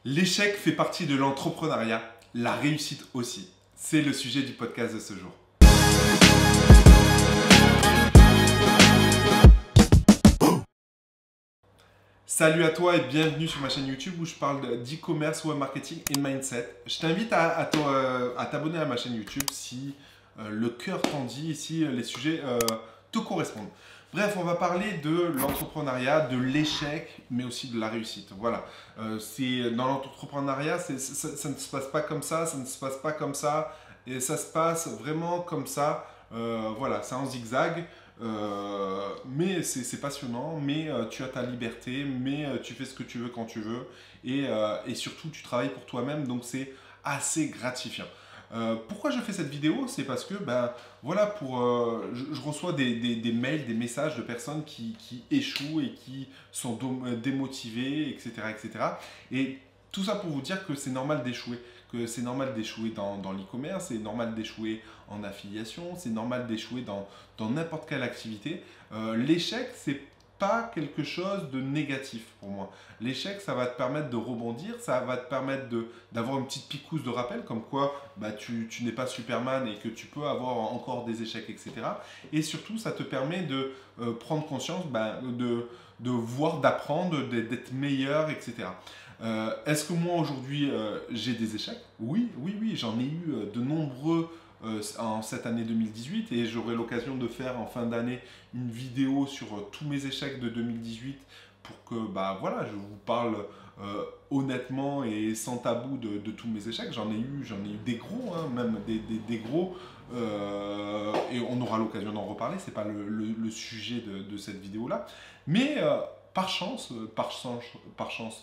L'échec fait partie de l'entrepreneuriat, la réussite aussi. C'est le sujet du podcast de ce jour. Salut à toi et bienvenue sur ma chaîne YouTube où je parle d'e-commerce, web marketing et mindset. Je t'invite à t'abonner à ma chaîne YouTube si le cœur t'en dit et si les sujets te correspondent. Bref, on va parler de l'entrepreneuriat, de l'échec, mais aussi de la réussite. Voilà. Dans l'entrepreneuriat, ça ne se passe pas comme ça ne se passe pas comme ça, et ça se passe vraiment comme ça. Voilà, c'est en zigzag. Mais c'est passionnant, mais tu as ta liberté, mais tu fais ce que tu veux quand tu veux, et surtout tu travailles pour toi-même, donc c'est assez gratifiant. Pourquoi je fais cette vidéo? C'est parce que voilà, je reçois des mails, des messages de personnes qui échouent et qui sont démotivées, etc., etc. Et tout ça pour vous dire que c'est normal d'échouer, dans l'e-commerce, c'est normal d'échouer en affiliation, c'est normal d'échouer dans n'importe quelle activité. L'échec, c'est pas quelque chose de négatif pour moi. L'échec, ça va te permettre de rebondir, ça va te permettre d'avoir une petite picouse de rappel, comme quoi tu n'es pas Superman et que tu peux avoir encore des échecs, etc. Et surtout, ça te permet de prendre conscience, de voir, d'apprendre, d'être meilleur, etc. Est-ce que moi aujourd'hui j'ai des échecs? Oui, j'en ai eu de nombreux en cette année 2018 et j'aurai l'occasion de faire en fin d'année une vidéo sur tous mes échecs de 2018 pour que voilà, je vous parle honnêtement et sans tabou de tous mes échecs. J'en ai eu des gros, hein, même des gros, et on aura l'occasion d'en reparler, c'est pas le sujet de cette vidéo là, mais par chance,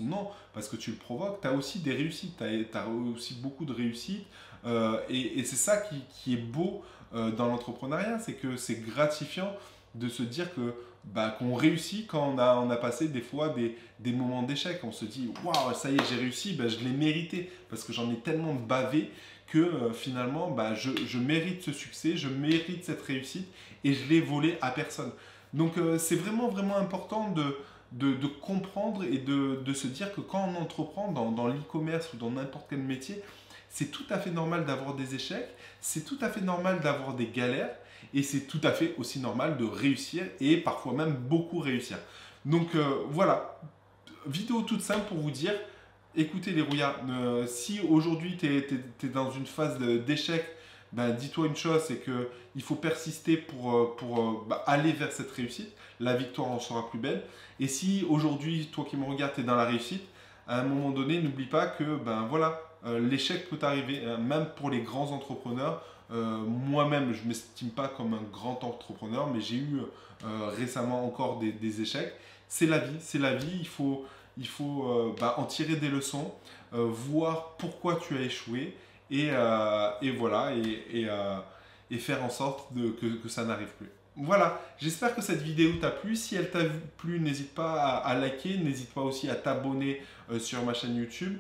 non, parce que tu le provoques, tu as aussi des réussites, tu as aussi beaucoup de réussites, et c'est ça qui est beau dans l'entrepreneuriat, c'est que c'est gratifiant de se dire qu'on réussit quand on a passé des fois des moments d'échec. On se dit, waouh, ça y est, j'ai réussi, je l'ai mérité, parce que j'en ai tellement bavé que finalement, je mérite ce succès, je mérite cette réussite, et je l'ai volé à personne. Donc c'est vraiment, vraiment important de comprendre et de se dire que quand on entreprend dans l'e-commerce ou dans n'importe quel métier, c'est tout à fait normal d'avoir des échecs, c'est tout à fait normal d'avoir des galères, et c'est tout à fait aussi normal de réussir, et parfois même beaucoup réussir. Donc voilà, vidéo toute simple pour vous dire, écoutez les rouillards, si aujourd'hui tu es dans une phase d'échec, dis-toi une chose, c'est qu'il faut persister pour aller vers cette réussite. La victoire en sera plus belle. Et si aujourd'hui, toi qui me regardes, tu es dans la réussite, à un moment donné, n'oublie pas que voilà, l'échec peut arriver, hein, même pour les grands entrepreneurs. Moi-même, je ne m'estime pas comme un grand entrepreneur, mais j'ai eu récemment encore des échecs. C'est la vie, il faut en tirer des leçons, voir pourquoi tu as échoué, et voilà, et faire en sorte que ça n'arrive plus. Voilà, j'espère que cette vidéo t'a plu. Si elle t'a plu, n'hésite pas à liker, n'hésite pas aussi à t'abonner sur ma chaîne YouTube.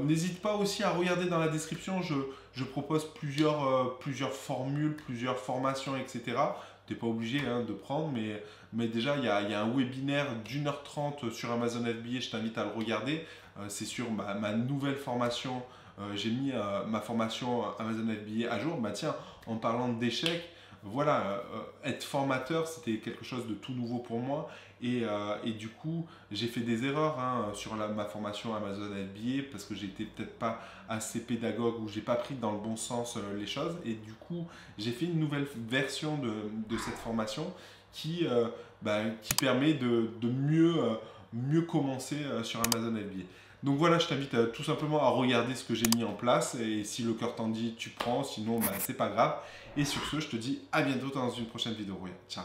N'hésite pas aussi à regarder dans la description, je propose plusieurs formules, plusieurs formations, etc. Tu n'es pas obligé de prendre, mais déjà, il y a un webinaire d'1h30 sur Amazon FBA, je t'invite à le regarder. C'est sur ma nouvelle formation. J'ai mis ma formation Amazon FBA à jour. Tiens, en parlant d'échecs, voilà, être formateur, c'était quelque chose de tout nouveau pour moi. Et du coup, j'ai fait des erreurs sur ma formation Amazon FBA parce que j'étais peut-être pas assez pédagogue ou j'ai pas pris dans le bon sens les choses. Et du coup, j'ai fait une nouvelle version de cette formation qui permet de mieux commencer sur Amazon FBA. Donc voilà, je t'invite tout simplement à regarder ce que j'ai mis en place, et si le cœur t'en dit, tu prends, sinon c'est pas grave. Et sur ce, je te dis à bientôt dans une prochaine vidéo. Ciao.